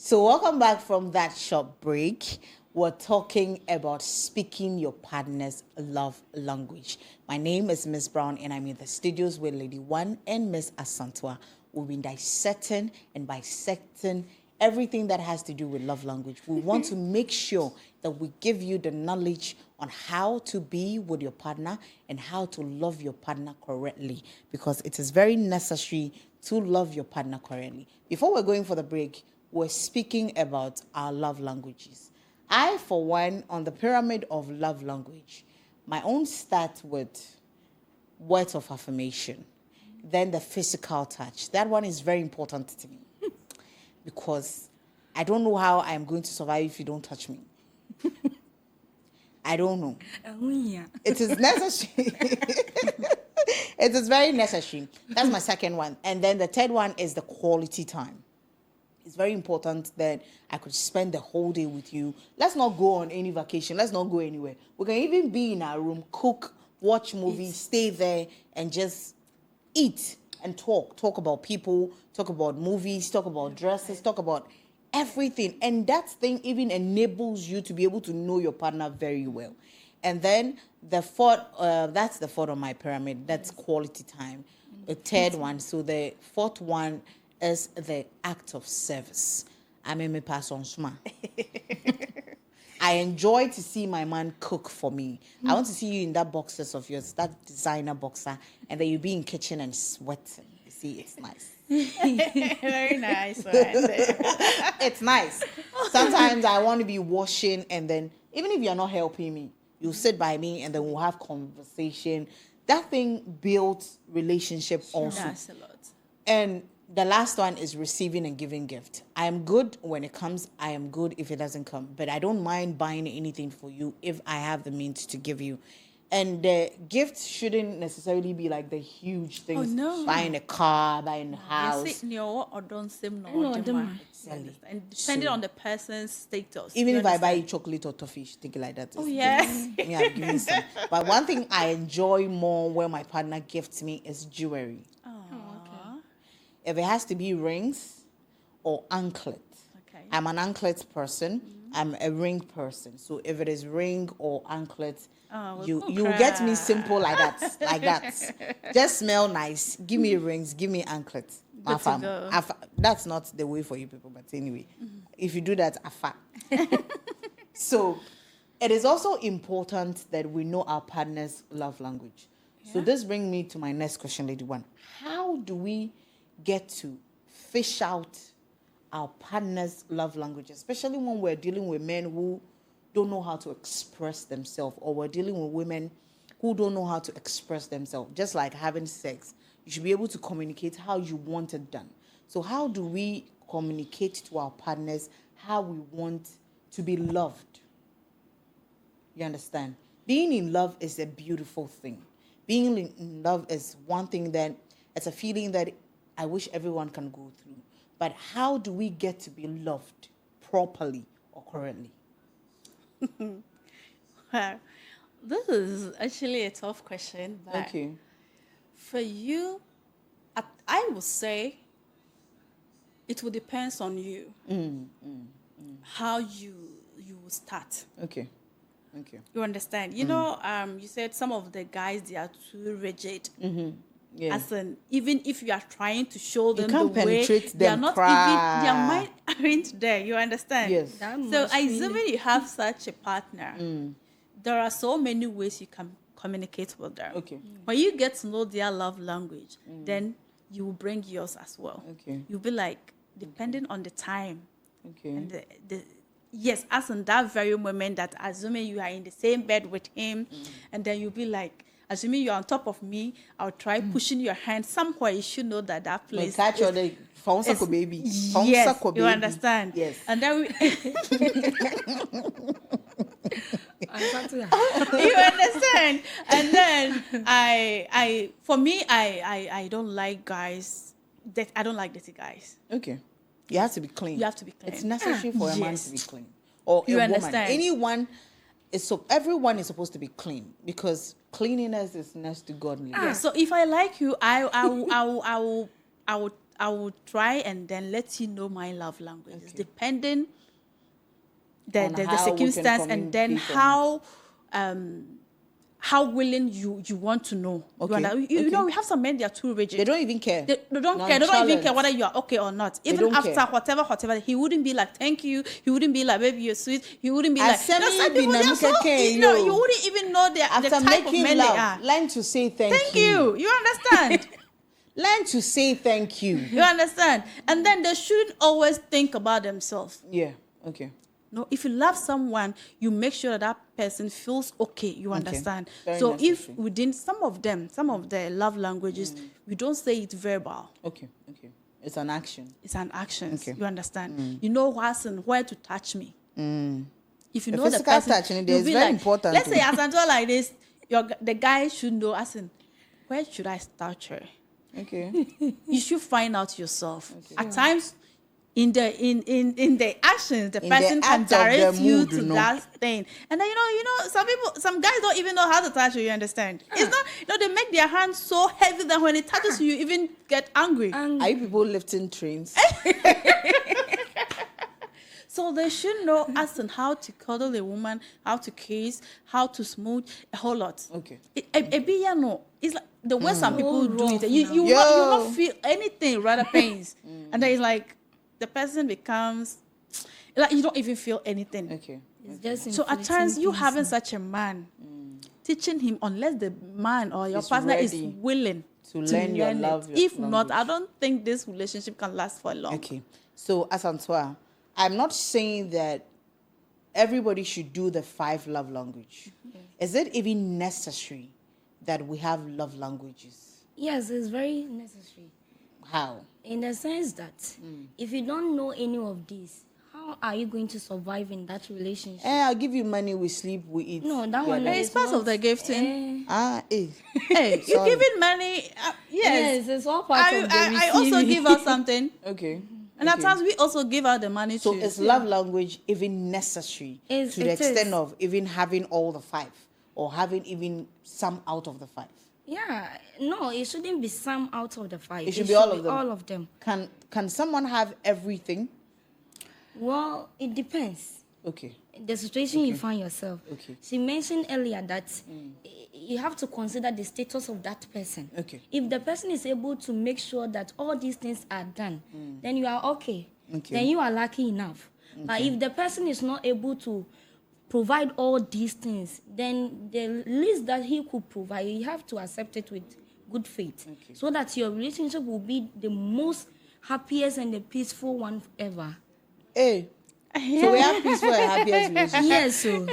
So welcome back from that short break. We're talking about speaking your partner's love language. My name is Miss Brown and I'm in the studios with Lady One and Miss Asantwa. We've been dissecting and bisecting everything that has to do with love language. We want to make sure that we give you the knowledge on how to be with your partner and how to love your partner correctly, because it is very necessary to love your partner correctly. Before we're going for the break, we're speaking about our love languages. I, for one, on the pyramid of love language, my own start with words of affirmation, then the physical touch. That one is very important to me because I don't know how I'm going to survive if you don't touch me. I don't know. It is necessary. It is very necessary. That's my second one. And then the third one is the quality time. It's very important that I could spend the whole day with you. Let's not go on any vacation. Let's not go anywhere. We can even be in our room, cook, watch movies, stay there, and just eat and talk. Talk about people, talk about movies, talk about dresses, talk about everything. And that thing even enables you to be able to know your partner very well. And then the fourth, that's the fourth on my pyramid. That's quality time. The third one. So the fourth one is the act of service. I mean, me pass on sma. I enjoy to see my man cook for me. I want to see you in that boxers of yours, that designer boxer, and then you be in kitchen and sweating. You see, it's nice. Very nice. It's nice. Sometimes I want to be washing, and then even if you're not helping me, you sit by me, and then we'll have conversation. That thing builds relationship also. That's a lot. And the last one is receiving and giving gift. I am good when it comes. I am good if it doesn't come. But I don't mind buying anything for you if I have the means to give you. And the gift shouldn't necessarily be like the huge things. Oh, no. Buying a car, buying a house. Exactly. And depending on the person's status. Even you if I understand? buy you chocolate or toffee, take it like that. Oh, yes. Me, I'll give you some. But one thing I enjoy more when my partner gifts me is jewelry. If it has to be rings or anklet. Okay. I'm an anklet person. I'm a ring person. So if it is ring or anklet, you get me simple like that. Like that. Just smell nice. Give me rings. Give me anklets. Good to go. That's not the way for you people, but anyway. If you do that, afa. So it is also important that we know our partner's love language. Yeah. So this brings me to my next question, Lady One. How do we get to fish out our partner's love language, especially when we're dealing with men who don't know how to express themselves, or we're dealing with women who don't know how to express themselves? Just like having sex, you should be able to communicate how you want it done. So how do we communicate to our partners how we want to be loved? You understand? Being in love is a beautiful thing. Being in love is one thing that it's a feeling that I wish everyone can go through. But how do we get to be loved properly or correctly? Well, this is actually a tough question. But Thank you. for you, I would say it will depend on you. How you will start. Okay. Thank you. You understand? You know, you said some of the guys, they are too rigid. Yeah. As in, even if you are trying to show them can't the way, penetrate they are them, not cry. even, their mind aren't there. You understand? Yes. So, assuming you have such a partner, there are so many ways you can communicate with them. Okay. When you get to know their love language, then you will bring yours as well. Okay. You'll be like, depending on the time Okay. and yes, as in that very moment that assuming you are in the same bed with him, and then you'll be like, assuming you're on top of me, I'll try pushing your hand somewhere. You should know that place. Catch your leg. is- Baby. Yes, you understand. Yes. And then Exactly. you understand. And then I don't like guys. I don't like dirty guys. Okay. You have to be clean. You have to be clean. It's necessary for a man Yes. to be clean. Or You a woman. understand. Anyone everyone is supposed to be clean, because cleanliness is next to godliness. So if I like you, I will try and then let you know my love languages, depending the On how we can circumstance, and then communicate how willing you want to know. Okay. You know, we have some men, they are too rigid. They don't even care. They don't care. They don't even care whether you are okay or not. Even don't after care. whatever, he wouldn't be like, thank you. He wouldn't be like, baby, you're sweet. He wouldn't be like, Asemi some people, they are so, binamuke you know, yo. you wouldn't even know the After type of making men love, they are. learn to say thank Thank you. You understand? Learn to say thank you. You understand? And then they shouldn't always think about themselves. Yeah. Okay. No, if you love someone, you make sure that person feels okay. You understand? Very So necessary. if within some of the love languages, we don't say it verbal. Okay. Okay. It's an action. It's an action. Okay. You understand? You know what's and where to touch me. If you The know the physical person, touching, it you'll is be very like, important let's too. say as I'm doing like this, the guy should know as in, where should I start her? Okay. You should find out yourself. At times, in the actions, the In the person can act of the direct you mood, to you know. that thing. And then some guys don't even know how to touch you. You understand? It's not. They make their hands so heavy that when it touches you, you even get angry. Are you people lifting trains? So they should know us and how to cuddle a woman, how to kiss, how to smooth, a whole lot. Okay. It's like the way some people do rough it. You now. will not feel anything, rather pains. And then it's like the person becomes like you don't even feel anything. Okay. It's just So at inflicting times you pain. having such a man, teaching him, unless the man or your Is partner is ready willing to learn your love it. If not, language. I don't think this relationship can last for long. Okay. So, Asantua, I'm not saying that everybody should do the 5 love language. Is it even necessary that we have love languages? Yes, it's very necessary. How? In the sense that if you don't know any of these, how are you going to survive in that relationship? I'll give you money, we sleep, we eat. No, that one together. is It's part not- of the gifting. Hey, you Sorry. giving money? Yes. Yes, it's all part of the I also receiving. give out something. Okay. And at Okay. times we also give out the money So too. is love language even necessary Is- to the it extent is. of even having all the 5 or having even some out of the 5? Yeah, no, it shouldn't be some out of the 5. It should be all of them. All of them. Can someone have everything? Well, it depends. Okay. The situation you find yourself. Okay. She mentioned earlier that you have to consider the status of that person. Okay. If the person is able to make sure that all these things are done, then you are okay. Okay. Then you are lucky enough. But if the person is not able to provide all these things, then the least that he could provide, you have to accept it with good faith, so that your relationship will be the most happiest and the peaceful one ever. Hey. So we have peaceful and happiest relationship. Yes, so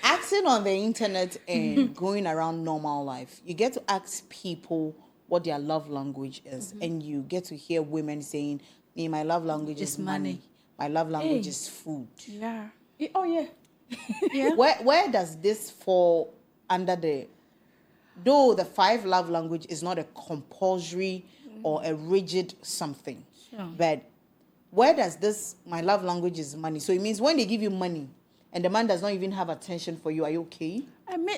Asking on the internet and going around normal life, you get to ask people what their love language is, and you get to hear women saying, "Me, my love language is It's money. money. My love language is food." Yeah. Oh yeah. Yeah. Where does this fall under the? Though the 5 love language is not a compulsory or a rigid something, Sure. but where does this my love language is money? So it means when they give you money and the man does not even have attention for you, are you okay?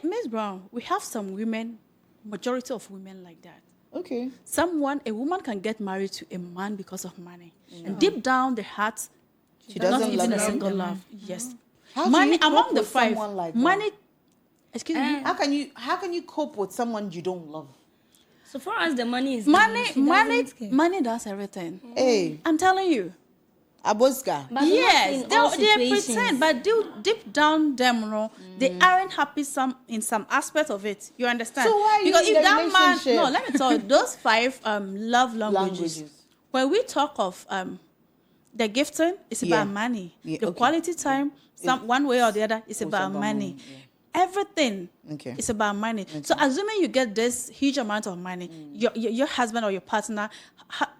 Miss Brown, we have some women, majority of women like that. Okay. A woman can get married to a man because of money. And deep down the heart, She not doesn't even love a him. single love. Yes. How do Money you cope among the with 5. someone like that? Money. Excuse me. How can you cope with someone you don't love? so far as the money is Money, she money, doesn't care. money does everything. Hey, I'm telling you. Aboska. But not Yes, in all they situations. pretend, but deep down them, they aren't happy in some aspect of it. You understand? So why are you because in if the that man, relationship? no, let me tell you, those 5 love languages. Languages. When we talk of the gifting, it's Yeah. about money. Yeah, The okay. quality time, one way or the other, it's about money. Everything Okay. is about money. So assuming you get this huge amount of money, your husband or your partner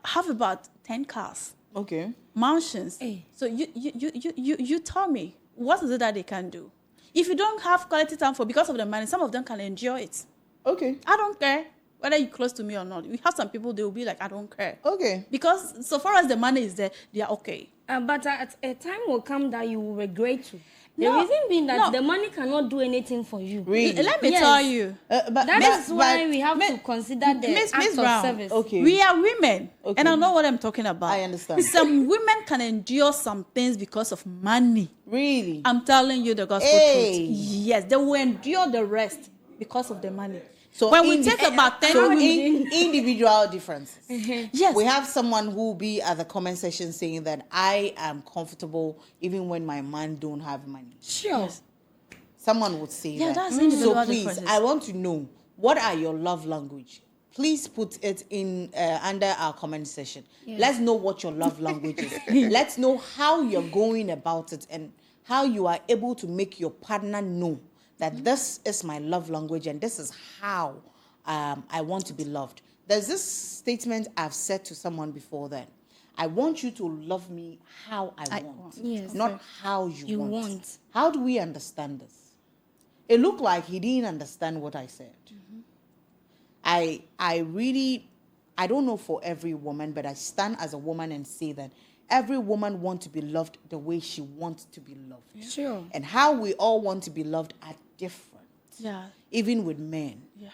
have about 10 cars, Okay. mansions. Hey. So you tell me, what is it that they can do? If you don't have quality time because of the money, some of them can enjoy it. Okay. I don't care whether you're close to me or not. We have some people, they will be like, I don't care. Okay. Because so far as the money is there, they are okay. But at a time will come that you will regret to. The No, reason being that no. the money cannot do anything for you. Really? Let me Yes. tell you. That is why we have Miss- to consider the Miss act of Brown, service. Okay. We are women, Okay. and I know what I'm talking about. I understand. Some women can endure some things because of money. Really? I'm telling you the gospel Hey. truth. Yes, they will endure the rest because of the money. So when we indi- take about 10 so women, individual differences. yes, We have someone who will be at the comment section saying that I am comfortable even when my man don't have money. Sure. Someone would say Yeah, that. that's individual So please, differences. I want to know, what are your love language? Please put it in under our comment section. Let's know what your love language is. Let's know how you're going about it and how you are able to make your partner know that this is my love language and this is how I want to be loved. There's this statement I've said to someone before that I want you to love me how I want, Yes. not how you You want. want. How do we understand this? It looked like he didn't understand what I said. I don't know for every woman, but I stand as a woman and say that every woman wants to be loved the way she wants to be loved. Sure. And how we all want to be loved are different. yeah, Even with men. yeah.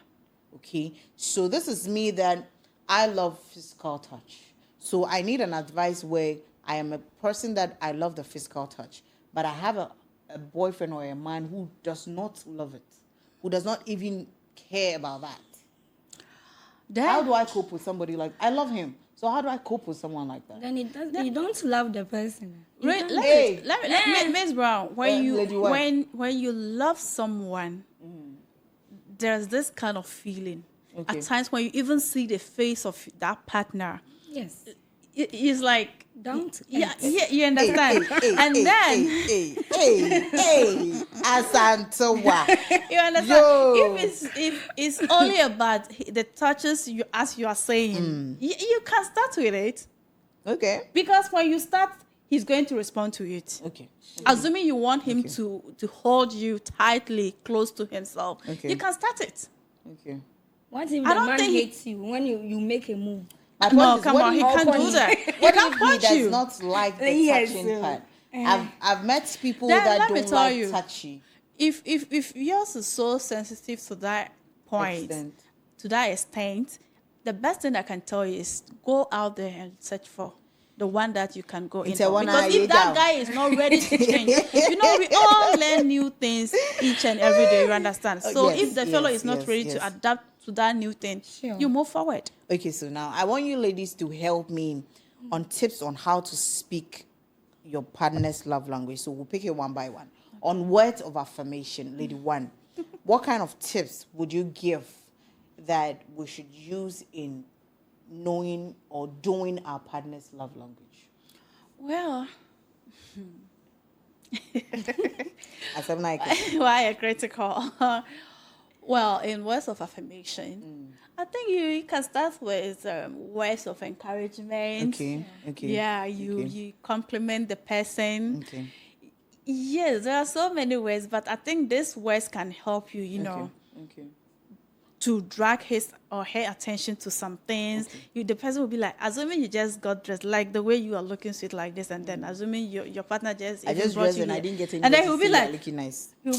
Okay. So this is me that I love physical touch. So I need an advice where I am a person that I love the physical touch, but I have a boyfriend or a man who does not love it, who does not even care about that. How do I cope with somebody like I love him? So how do I cope with someone like that? Then it does, you don't love the person. You Let don't- Hey. me, Miss Brown, Lady One. when you love someone, there's this kind of feeling. Okay. At times when you even see the face of that partner, Yes. it's like Down to yeah, earth. yeah, you understand. And then Asantewa. you understand. Yo. If it's only about the touches you as you are saying, you can start with it Okay. because when you start, he's going to respond to it. Okay. Assuming you want him Okay. to hold you tightly close to himself, Okay. you can start it. Okay. What if I the don't man think he- hates you when you make a move? My No, point is, come what on, if- he can't do what that. if- He What can't if punch he does you. not like the Yes, touching part? I've met people Then that let me don't tell like you. touchy. If yours is so sensitive to that point, Extent. to that extent, the best thing I can tell you is go out there and search for the one that you can go into. one Because eye if that down. guy is not ready to change, we all learn new things each and every day. You understand? So yes, if the fellow yes, is not yes, ready yes. to adapt to that new thing, Sure. you move forward. Okay, so now I want you ladies to help me on tips on how to speak your partner's love language. So we'll pick it one by one. On words of affirmation, lady one, what kind of tips would you give that we should use in knowing or doing our partner's love language? Well, As I'm like, why a critical? Well, in words of affirmation, I think you can start with words of encouragement. okay, okay. Yeah, okay, you compliment the person. okay, Yes, there are so many ways, but I think these words can help you, you know, okay. to drag his or her attention to some things. The person will be like, assuming you just got dressed, like the way you are looking sweet like this, and then assuming your partner just I even just brought dressed you and I here. didn't get any. And then he'll be like, looking nice. some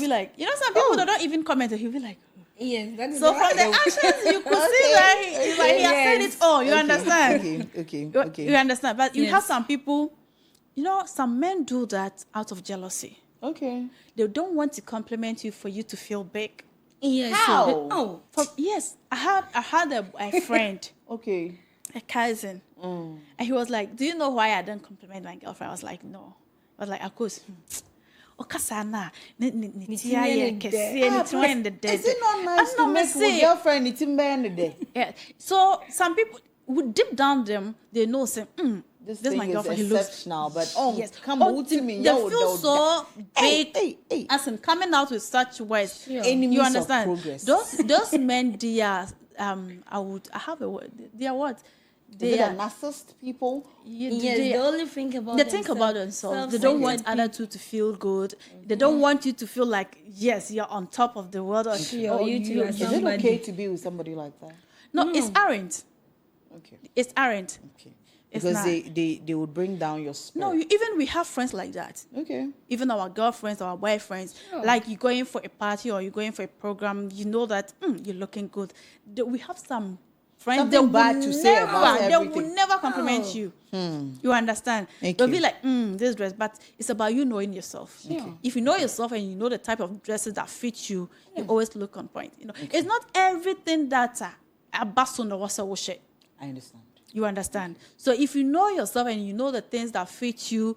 people that don't even comment, he'll be like, Yes, that is so right. from the actions, you could see that he has said it all. You understand? Okay. You understand? But you Yes. have some people, some men do that out of jealousy. Okay. They don't want to compliment you for you to feel big. Yes. How? Oh, Yes, I had a friend, Okay. a cousin, and he was like, "Do you know why I don't compliment my girlfriend?" I was like, "No." I was like, "Of course." Okasana, Is it not nice to make your girlfriend it's in bed in the day? Yeah. So some people would deep down them, they know say, This this thing my is girlfriend. He looks exceptional, but yes. come on, they, me, they feel so big, hey. as in coming out with such words. Sure. Enemies You of understand? progress. Those men, they are I have a word. They are what? Is They it a are. narcissist people? yes, they only think about They think about themselves. They don't want Self-centered other two to feel good. They don't want you to feel like, yes, you're on top of the world. Or, Sure, or you two are Is it Somebody. okay to be with somebody like that? no, it's aren't. Okay. It's aren't. Okay. It's Because not. they would bring down your spirit. No, even we have friends like that. Okay. Even our girlfriends, our boyfriends, like you're going for a party or you're going for a program, you know that you're looking good. We have some friends Something that bad will to say about they everything. will never compliment you. You understand? Thank They'll you. be like, this dress, but it's about you knowing yourself. If you know yourself and you know the type of dresses that fit you, you always look on point. You know, it's not everything that a basun or what's shit. I understand. You understand? So if you know yourself and you know the things that fit you,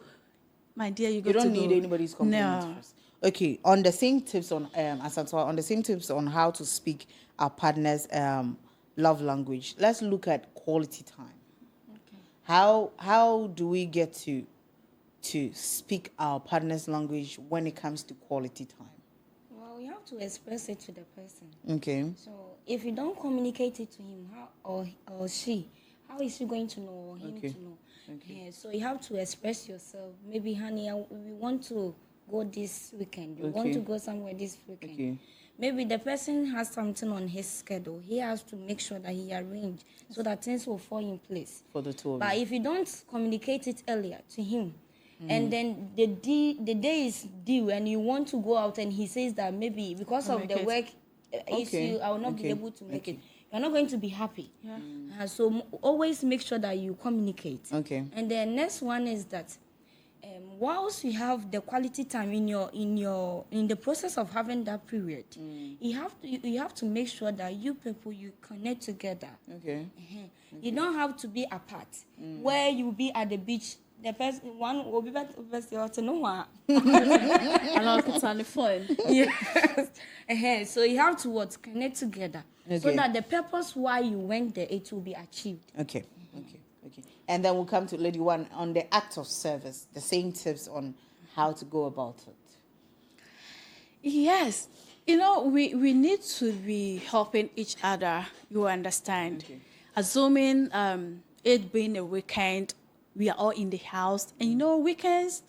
my dear, you You don't need anybody's compliments No. first. Okay, on the same tips on on the same tips on how to speak our partner's love language, let's look at quality time. Okay. How do we get to speak our partner's language when it comes to quality time? Well, you have to express it to the person. Okay. So if you don't communicate it to him, how or she, how is she going to know or him Okay. to know? Okay. Yeah, so you have to express yourself. Maybe, honey, we want to go this weekend. We want Okay. to go somewhere this weekend. Okay. Maybe the person has something on his schedule. He has to make sure that he arrange so that things will fall in place. For the two of But you. if you don't communicate it earlier to him, and then the day is due, and you want to go out, and he says that maybe because of the work issue, I will not be Okay. able to make Okay. it. You're not going to be happy. Yeah. So always make sure that you communicate. Okay. And the next one is that whilst you have the quality time in the process of having that period, you have to make sure that you people you connect together. Okay. You don't have to be apart. Where you be at the beach, the person one will be better to know what. And I'll put on the phone. Yes. So you have to connect together so Okay. that the purpose why you went there it will be achieved. Okay. And then we'll come to Lady One on the act of service, the same tips on how to go about it. Yes. You know, we need to be helping each other, you understand. Okay. Assuming it being a weekend, we are all in the house. And you know, weekends,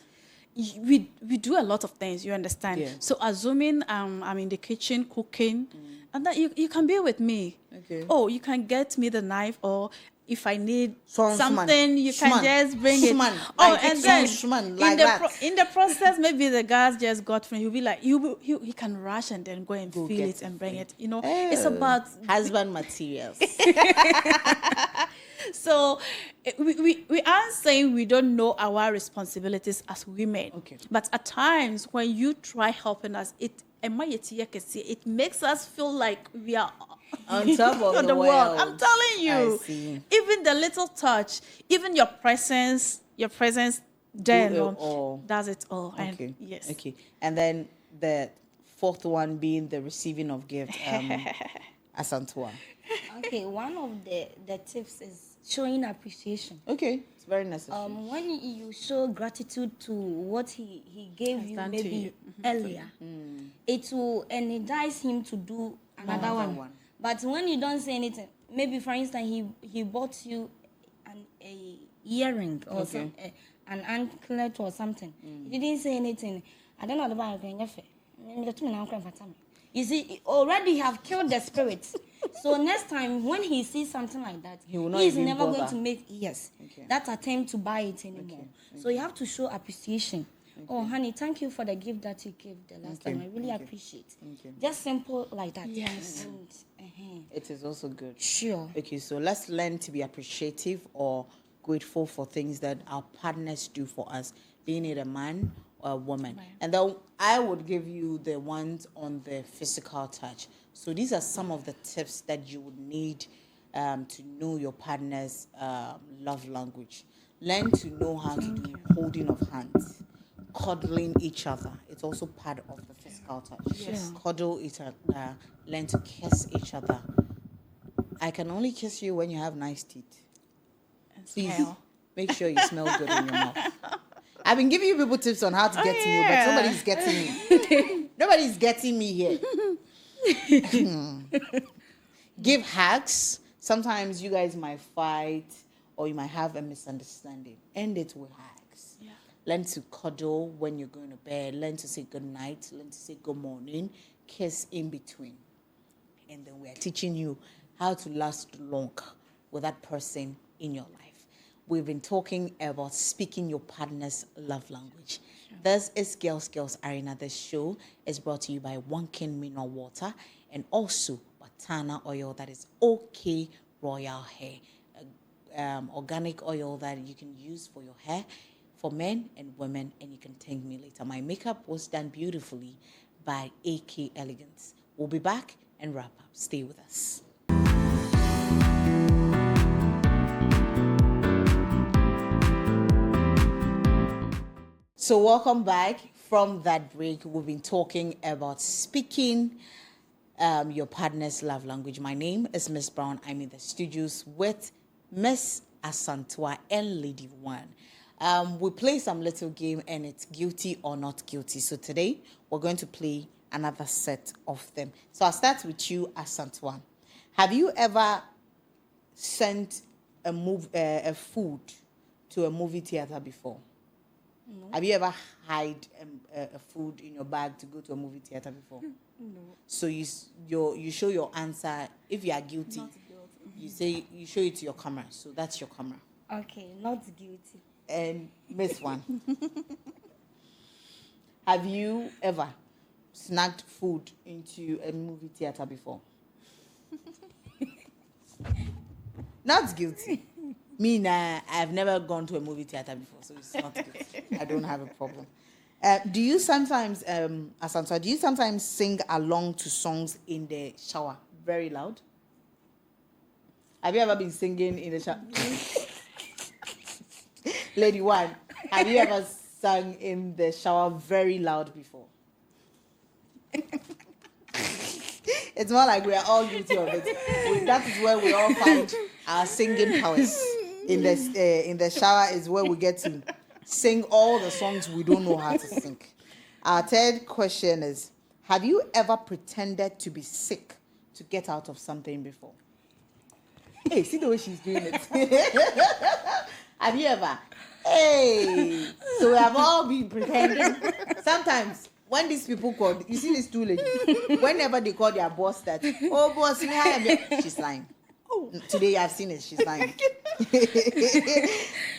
we do a lot of things, you understand. Yeah. So assuming I'm in the kitchen cooking, and that you can be with me. Okay. Oh, you can get me the knife, or if I need Shman. something, you can Shman. just bring Shman. it. Oh, Like, and it's then shman, like in the that. in the process, maybe the guys just got from. He'll be like, he can rush and then go and Go feel get it and bring it. it. You know, it's about husband materials. so we aren't saying we don't know our responsibilities as women. Okay. But at times when you try helping us, it makes us feel like we are On top of on the world. I'm telling you. I see. Even the little touch, even your presence there it alone all. does it all. Okay. And yes. Okay. And then the fourth one being the receiving of gift. Asantua. Okay, one of the tips is showing appreciation. Okay. It's very necessary. When you show gratitude to what he gave Has you done to maybe you. earlier, it will energize him to do another one. But when you don't say anything, maybe for instance he bought you a earring or Okay. an anklet or something. He didn't say anything. I don't know about you see, already have killed the spirit. So next time when he sees something like that, He will not he's even never bother. going to make Okay. that attempt to buy it anymore. So you have to show appreciation. Oh, honey, thank you for the gift that you gave the last Okay. time. I really Okay. appreciate. Okay. Just simple like that. Yes. And, It is also good. sure. Okay, so let's learn to be appreciative or grateful for things that our partners do for us, being it a man or a woman. Right. And then I would give you the ones on the physical touch. So these are some of the tips that you would need to know your partner's love language. Learn to know how to do holding of hands, cuddling each other. It's also part of the physical touch. Yes. Cuddle each other, learn to kiss each other. I can only kiss you when you have nice teeth. And Please smile. make sure you smell good in your mouth. I've been giving you people tips on how to get to me, but yeah. nobody's getting me. Nobody's getting me here. Give hugs. Sometimes you guys might fight or you might have a misunderstanding. End it with hugs. Yeah. Learn to cuddle when you're going to bed. Learn to say good night. Learn to say good morning. Kiss in between. And then we are teaching you how to last long with that person in your life. we've been talking about speaking your partner's love language. This is Girls Arena. This show is brought to you by One King Mineral Water and also Batana Oil, that is OK Royal Hair. Organic oil that you can use for your hair, for men and women, and you can thank me later. My makeup was done beautifully by AK Elegance. We'll be back and wrap up. Stay with us. So welcome back from that break. We've been talking about speaking your partner's love language. My name is Miss Brown. I'm in the studios with Miss Asantwa and Lady One. We play some little game and it's guilty or not guilty. So today we're going to play another set of them. So I'll start with you, Asantwa. Have you ever sent a food to a movie theater before? No. Have you ever hide a food in your bag to go to a movie theater before? No. So you show your answer. If you are guilty, Not guilty. you show it to your camera. So that's your camera. Okay, not guilty. And Miss One, have you ever snagged food into a movie theater before? Not guilty. Me, nah, I've never gone to a movie theater before, so it's not guilty. I don't have a problem. Do you sometimes, Asantwa, do you sometimes sing along to songs in the shower very loud? Have you ever been singing in the shower? Lady One, have you ever sung in the shower very loud before? It's more like we are all guilty of it. That is where we all find our singing powers. In the shower is where we get to sing all the songs we don't know how to sing. Our third question is, have you ever pretended to be sick to get out of something before? Hey, see the way she's doing it. Have you ever? Hey, so we have all been pretending. Sometimes when these people call, you see these two ladies, whenever they call their boss that, oh boss, she's lying. Today I've seen it, she's lying.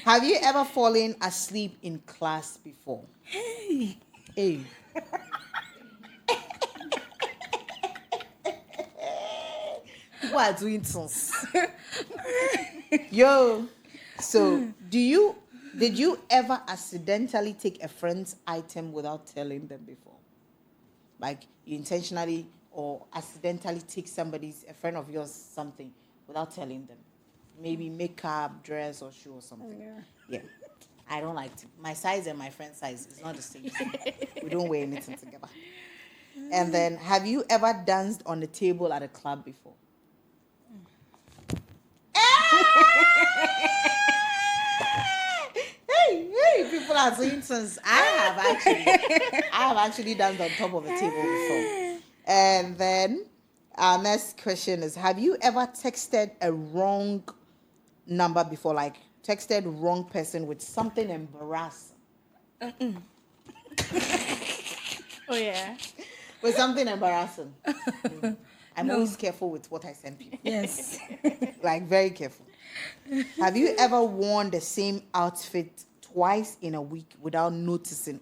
Have you ever fallen asleep in class before? Hey. People are doing things. Yo. So did you ever accidentally take a friend's item without telling them before? Like you intentionally or accidentally take a friend of yours something without telling them? Maybe makeup, dress, or shoe or something. Yeah. I don't like to. My size and my friend's size is not the same. We don't wear anything together. And then, have you ever danced on the table at a club before? Hey, people are saying things. I have actually danced on top of a table before. And then, our next question is, have you ever texted a wrong number before, like texted wrong person with something embarrassing? Oh, yeah. With something embarrassing. I'm always careful with what I send people. Yes. Like, very careful. Have you ever worn the same outfit twice in a week without noticing?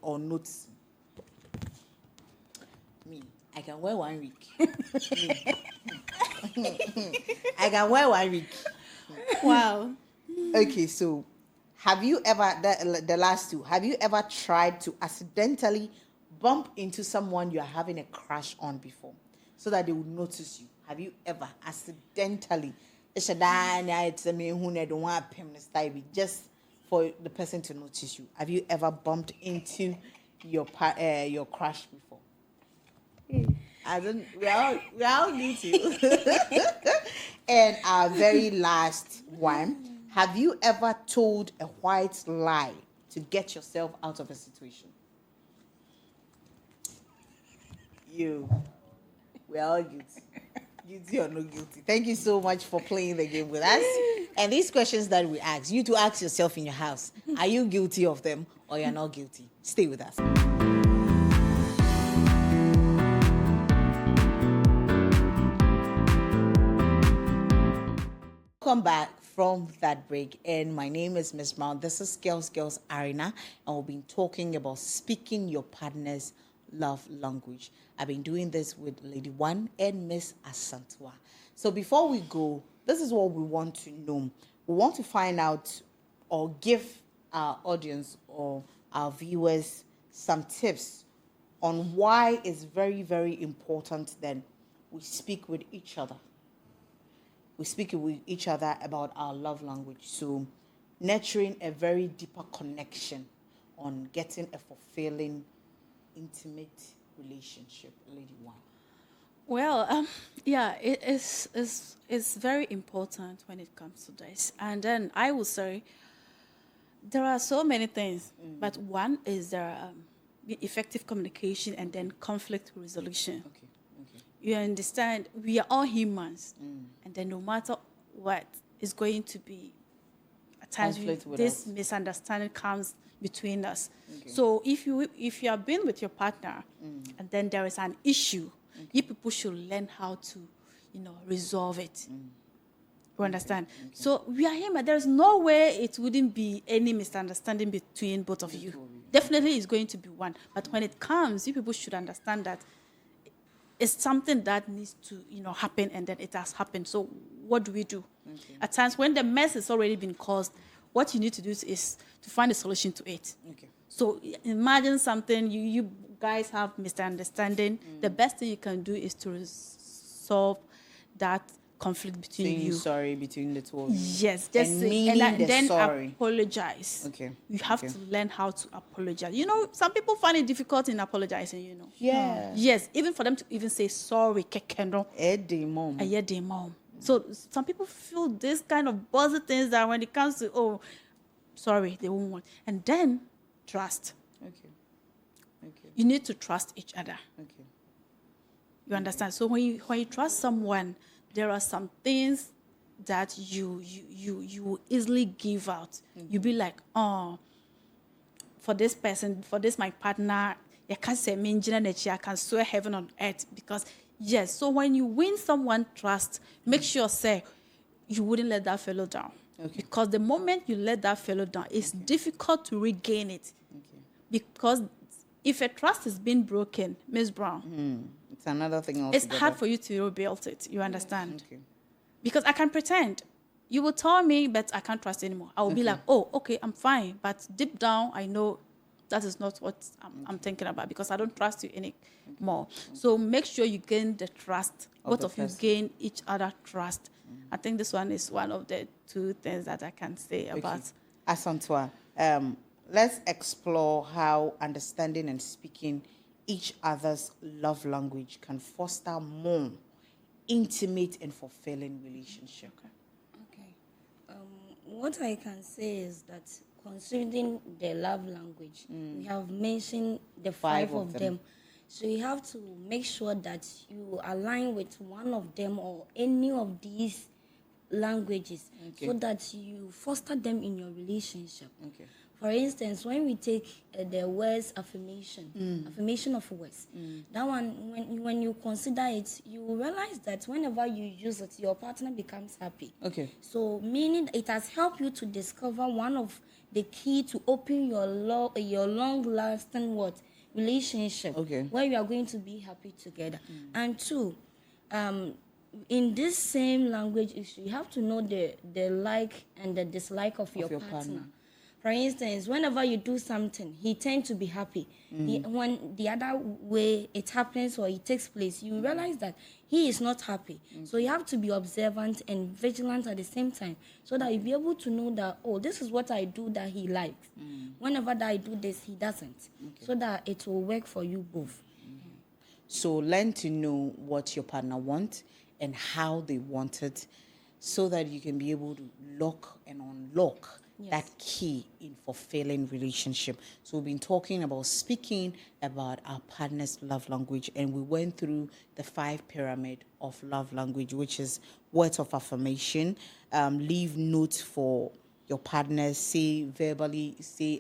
Me, I can wear 1 week. I can wear 1 week. Wow. Okay, so have you ever, the last two, have you ever tried to accidentally bump into someone you're having a crush on before so that they would notice you? Have you ever accidentally, just for the person to notice you? Have you ever bumped into your crush before? We all need to. And our very last one, have you ever told a white lie to get yourself out of a situation? We're all guilty. Guilty or no guilty. Thank you so much for playing the game with us. And these questions that we ask, you to ask yourself in your house, are you guilty of them or you're not guilty? Stay with us. Welcome back from that break. And my name is Miss Brown. This is Girls Arena, and we've been talking about speaking your partner's love language. I've been doing this with Lady One and Miss Asantwa. So before we go, this is what we want to know. We want to find out or give our audience or our viewers some tips on why it's very, very important that we speak with each other. We speak with each other about our love language. So nurturing a very deeper connection on getting a fulfilling, intimate relationship. Lady One. Well, yeah, it is very important when it comes to this. And then I will say there are so many things, but one is there effective communication and then conflict resolution. Okay. You understand? We are all humans, and then no matter what is going to be, at times Conflict with this us. misunderstanding comes between us. So if you have been with your partner, and then there is an issue, you people should learn how to, resolve it. You understand? So we are human. There is no way it wouldn't be any misunderstanding between both of you. Definitely, it's going to be one. But when it comes, you people should understand that it's something that needs to, happen, and then it has happened. So what do we do? At times, when the mess has already been caused, what you need to do is to find a solution to it. Okay. So imagine something you guys have misunderstanding. The best thing you can do is to resolve that conflict between Saying you. sorry between the two of you. Yes, just And say, meaning the then sorry. apologize. Okay, You have okay. to learn how to apologize. Some people find it difficult in apologizing, Yeah. Yes, even for them to even say sorry, kekendo, Eddie mom. a year day mom. So some people feel this kind of buzzy things that when it comes to, sorry, they won't want. And then trust. Okay. You need to trust each other. Okay. You understand? So when you trust someone, there are some things that you will easily give out. You'll be like, for this person, for this my partner, I can't say I can swear heaven on earth because yes. So when you win someone trust, make sure say you wouldn't let that fellow down. Okay. Because the moment you let that fellow down, it's difficult to regain it. Okay. Because if a trust is being broken, Miss Brown, It's another thing it's altogether. hard for you to rebuild it. You understand? Okay. Because I can pretend. You will tell me, but I can't trust anymore. I will be like, oh, okay, I'm fine. But deep down, I know that is not what I'm thinking about because I don't trust you anymore. So make sure you gain the trust. Both the of you person. gain each other trust. I think this one is one of the two things that I can say about. Asantwa, let's explore how understanding and speaking each other's love language can foster more intimate and fulfilling relationship. Okay. What I can say is that considering the love language, we have mentioned the five of them. So you have to make sure that you align with one of them or any of these languages so that you foster them in your relationship. Okay. For instance, when we take the words affirmation of words, that one, when you consider it, you will realize that whenever you use it, your partner becomes happy. Okay. So, meaning it has helped you to discover one of the key to open your long-lasting relationship, where you are going to be happy together. And two, in this same language issue, you have to know the like and the dislike of your partner. For instance, whenever you do something, he tends to be happy. When the other way it happens or it takes place, you realize that he is not happy. So you have to be observant and vigilant at the same time so that you'll be able to know that, this is what I do that he likes. Whenever that I do this, he doesn't. So that it will work for you both. So learn to know what your partner wants and how they want it so that you can be able to lock and unlock that key in fulfilling relationship. So we've been talking about speaking about our partner's love language, and we went through the 5 pyramid of love language, which is words of affirmation, leave notes for your partner, say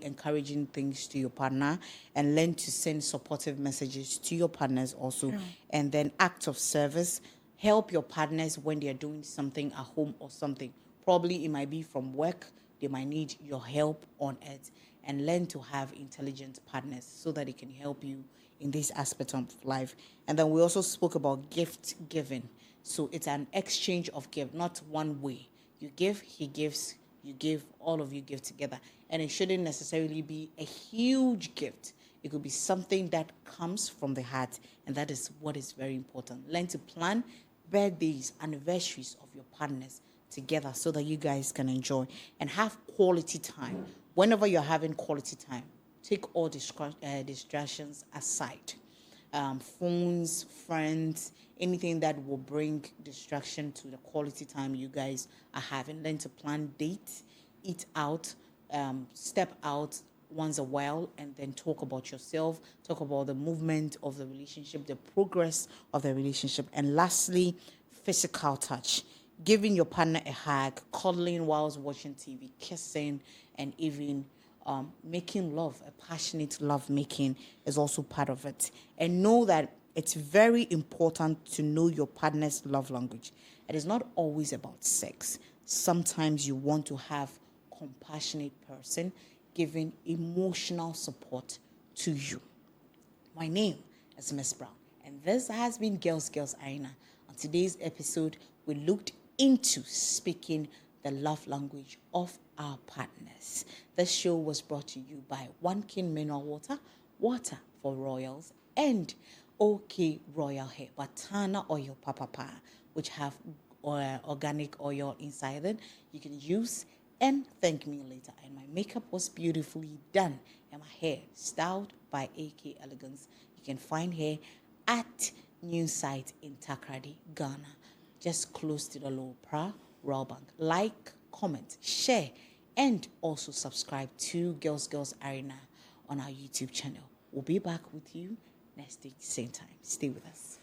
encouraging things to your partner, and learn to send supportive messages to your partners also. And then act of service, help your partners when they're doing something at home or something Probably it might be from work. They might need your help on it, and learn to have intelligent partners so that they can help you in this aspect of life. And then we also spoke about gift giving. So it's an exchange of gift, not one way. You give, he gives, you give, all of you give together. And it shouldn't necessarily be a huge gift. It could be something that comes from the heart, and that is what is very important. Learn to plan birthdays, anniversaries of your partners together so that you guys can enjoy and have quality time. Whenever you're having quality time, take all distractions aside. Phones, friends, anything that will bring distraction to the quality time you guys are having. Learn to plan dates, eat out, step out once a while, and then talk about yourself, talk about the movement of the relationship, the progress of the relationship. And lastly, physical touch. Giving your partner a hug, cuddling whilst watching TV, kissing, and even making love, a passionate love making is also part of it. And know that it's very important to know your partner's love language. It is not always about sex. Sometimes you want to have compassionate person giving emotional support to you. My name is Miss Brown, and this has been Girls Arena. On today's episode, we looked into speaking the love language of our partners. This show was brought to you by One King Mineral Water, water for royals, and OK Royal Hair, Batana Oil Papapa, which have organic oil inside it. You can use and thank me later. And my makeup was beautifully done, and my hair styled by AK Elegance. You can find her at new site in Takrady, Ghana, just close to the Low Pra Royal Bank. Like, comment, share, and also subscribe to Girls Arena on our YouTube channel. We'll be back with you next week, same time. Stay with us.